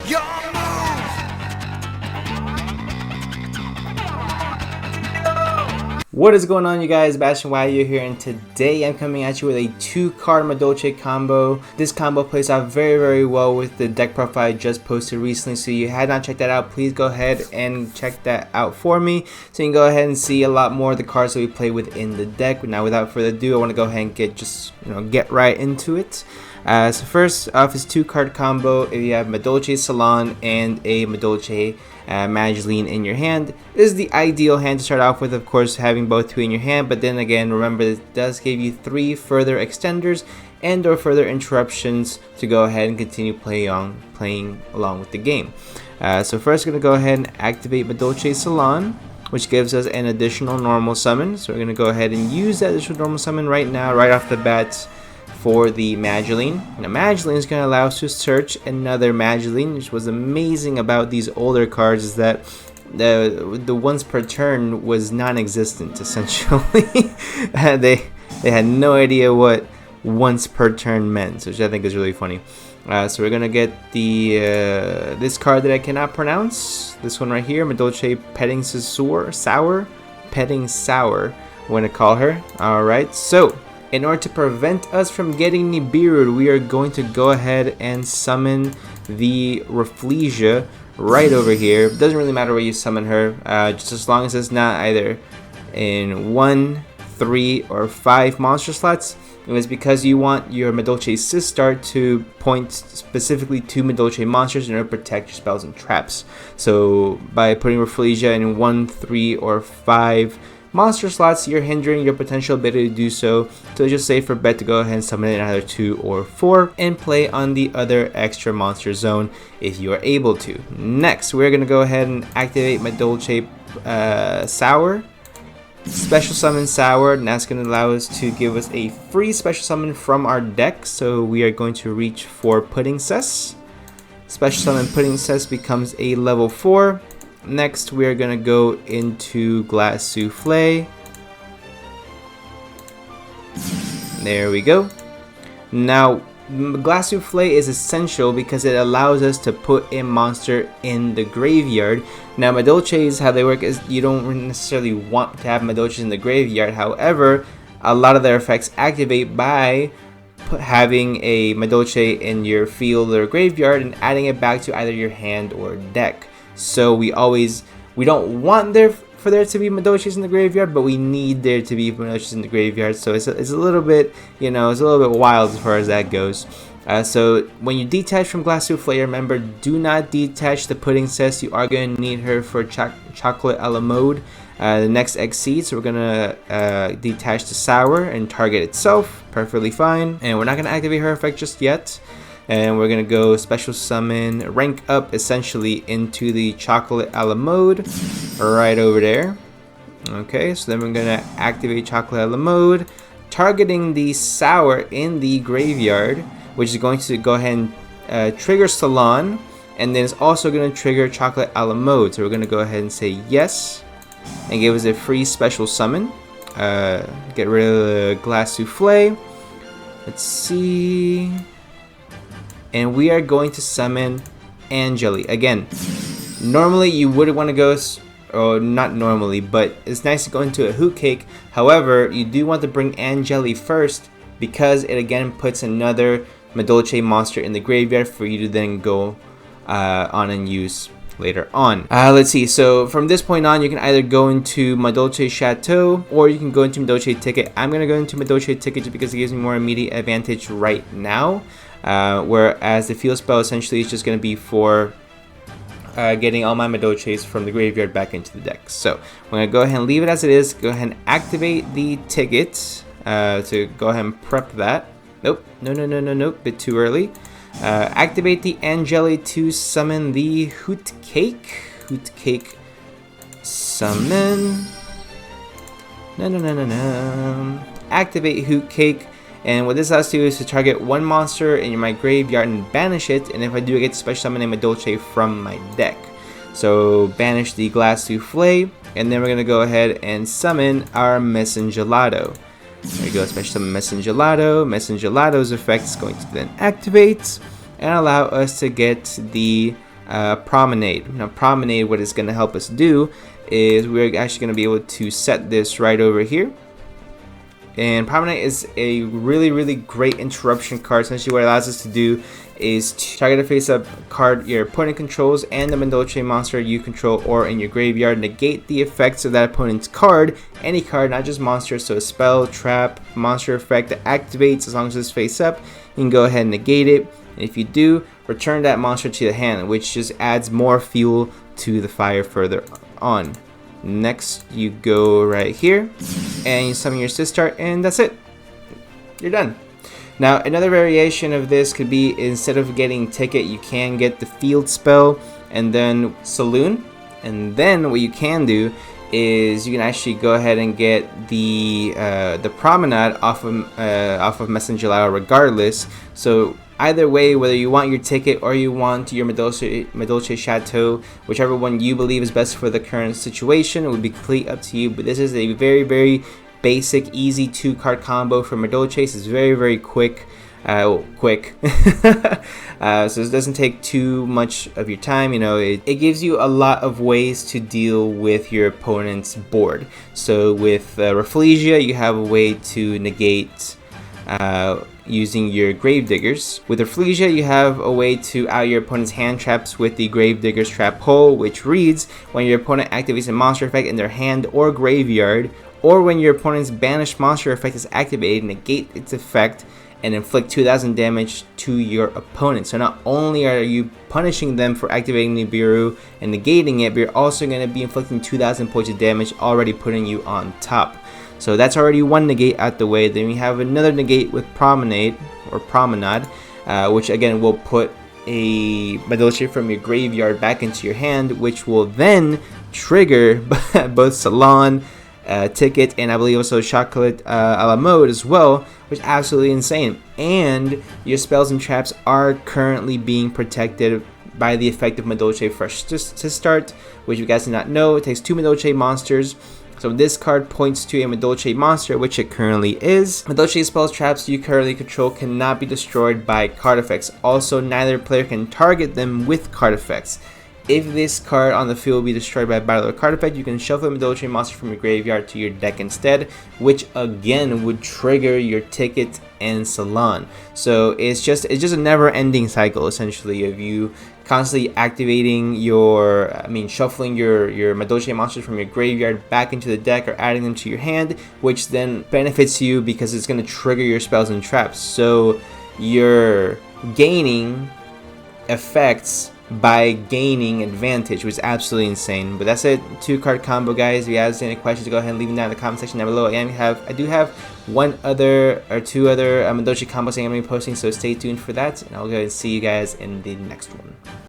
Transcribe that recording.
Your move! What is going on, you guys? Bashtian here, and today I'm coming at you with a 2-card Madolche combo. This combo plays out very well with the deck profile I just posted recently, so if you had not checked that out, please go ahead and check that out for me, so you can go ahead and see a lot more of the cards that we play within the deck. Now, without further ado, I want to go ahead and get right into it. So first off is 2-card combo. If you have Madolche Salon and a Madolche Madolche in your hand, this is the ideal hand to start off with, of course, having both 2 in your hand, but then again, remember, this does give you 3 further extenders and or further interruptions to go ahead and continue playing along with the game. So first, we're going to go ahead and activate Madolche Salon, which gives us an additional normal summon. So we're going to go ahead and use that additional normal summon right now, right off the bat, for the Madolche. Now, Madolche is going to allow us to search another Madolche, which was amazing about these older cards, is that the once per turn was non-existent, essentially. they had no idea what once per turn meant, which I think is really funny. So we're going to get the this card that I cannot pronounce, this one right here, Madolche Petting Sour, Petting Sour, I'm going to call her. Alright, so in order to prevent us from getting Nibiru, we are going to go ahead and summon the Rafflesia right over here. It doesn't really matter where you summon her, just as long as it's not either in 1, 3, or 5 monster slots. It was because you want your Madolche Sistar to point specifically to Madolche monsters in order to protect your spells and traps. So by putting Rafflesia in 1, 3, or 5 monster slots, you're hindering your potential ability to do so. So it's just safer bet to go ahead and summon it in either 2 or 4 and play on the other extra monster zone if you are able to. Next, we're going to go ahead and activate Madolche Sour, special summon Sour, and that's going to allow us to give us a free special summon from our deck. So we are going to reach for Pudding Cess. Special summon Pudding Cess becomes a level 4. Next, we are going to go into Glass Souffle. There we go. Now, Glass Souffle is essential because it allows us to put a monster in the graveyard. Now, Madolches, how they work is you don't necessarily want to have Madolches in the graveyard. However, a lot of their effects activate by having a Madolche in your field or graveyard and adding it back to either your hand or deck. So we don't want for there to be Madolches in the graveyard, but we need there to be Madolches in the graveyard. So it's a little bit, it's a little bit wild as far as that goes. So when you detach from Glass Souffle, remember, do not detach the Pudding Cess. You are going to need her for Chocolate a la Mode, the next Exceed. So we're going to detach the Sour and target itself. Perfectly fine. And we're not going to activate her effect just yet. And we're going to go special summon, rank up essentially into the Chocolate a la Mode right over there. Okay, so then we're going to activate Chocolate a la Mode, targeting the Sour in the graveyard, which is going to go ahead and trigger Salon, and then it's also going to trigger Chocolate a la Mode. So we're going to go ahead and say yes, and give us a free special summon. Get rid of the Glass Souffle. Let's see. And we are going to summon Angeli. Again, normally you would want to go, or not normally, but it's nice to go into a Hoot Cake. However, you do want to bring Angeli first because it again puts another Madolche monster in the graveyard for you to then go on and use later on. Let's see, so from this point on, you can either go into Madolche Chateau or you can go into Madolche Ticket. I'm going to go into Madolche Ticket just because it gives me more immediate advantage right now. Whereas the field spell essentially is just going to be for getting all my Madolches from the graveyard back into the deck. So I'm going to go ahead and leave it as it is. Go ahead and activate the ticket to go ahead and prep that. Nope, no, bit too early. Activate the Angeli to summon the Hoot Cake. Hoot Cake summon. No. Activate Hoot Cake. And what this allows us to do is to target one monster in my graveyard and banish it. And if I do, I get to special summon a Madolche from my deck. So banish the Glass Souffle, and then we're gonna go ahead and summon our Messengelado. There we go, special summon Messengelado. Messengelato's effect is going to then activate and allow us to get the Promenade. Now Promenade, what it's going to help us do is we're actually going to be able to set this right over here. And Promenade is a really great interruption card. Essentially what it allows us to do is to target a face-up card your opponent controls and the Madolche monster you control or in your graveyard. Negate the effects of that opponent's card, any card, not just monsters. So a spell, trap, monster effect that activates as long as it's face-up, you can go ahead and negate it. And if you do, return that monster to the hand, which just adds more fuel to the fire further on. Next, you go right here and you summon your Sistart, and that's it. You're done. Now, another variation of this could be, instead of getting Ticket, you can get the Field Spell and then Saloon. And then what you can do is you can actually go ahead and get the Promenade off of Messenger Lao regardless. So either way, whether you want your Ticket or you want your Madolche Chateau, whichever one you believe is best for the current situation, it would be completely up to you. But this is a very basic, easy 2-card combo for Madolche. It's very quick. So it doesn't take too much of your time. You know, it gives you a lot of ways to deal with your opponent's board. So with Rafflesia, you have a way to negate using your Gravediggers. With Rafflesia, you have a way to out your opponent's hand traps with the Gravedigger's Trap Hole, which reads when your opponent activates a monster effect in their hand or graveyard, or when your opponent's banished monster effect is activated, negate its effect and inflict 2,000 damage to your opponent. So not only are you punishing them for activating Nibiru and negating it, but you're also going to be inflicting 2,000 points of damage, already putting you on top. So that's already one negate out the way. Then we have another negate with Promenade, which again will put a Madolche from your graveyard back into your hand, which will then trigger both Salon, Ticket, and I believe also Chocolat a la Mode as well, which is absolutely insane. And your spells and traps are currently being protected by the effect of Madolche Fresh Sistart, which you guys did not know. It takes 2 Madolche monsters. So this card points to a Madolche monster, which it currently is. Madolche spells traps you currently control cannot be destroyed by card effects. Also, neither player can target them with card effects. If this card on the field will be destroyed by a battle or card effect, you can shuffle a Madolche monster from your graveyard to your deck instead, which again would trigger your Ticket and Salon. So it's just a never-ending cycle essentially of you constantly activating shuffling your Madolche monsters from your graveyard back into the deck or adding them to your hand, which then benefits you because it's going to trigger your spells and traps. So you're gaining effects by gaining advantage, which is absolutely insane. But that's it, 2-card combo, guys. If you have any questions, go ahead and leave them down in the comment section down below. And I do have 2 other Madolche combos I'm going to be posting, so stay tuned for that, and I'll go and see you guys in the next one.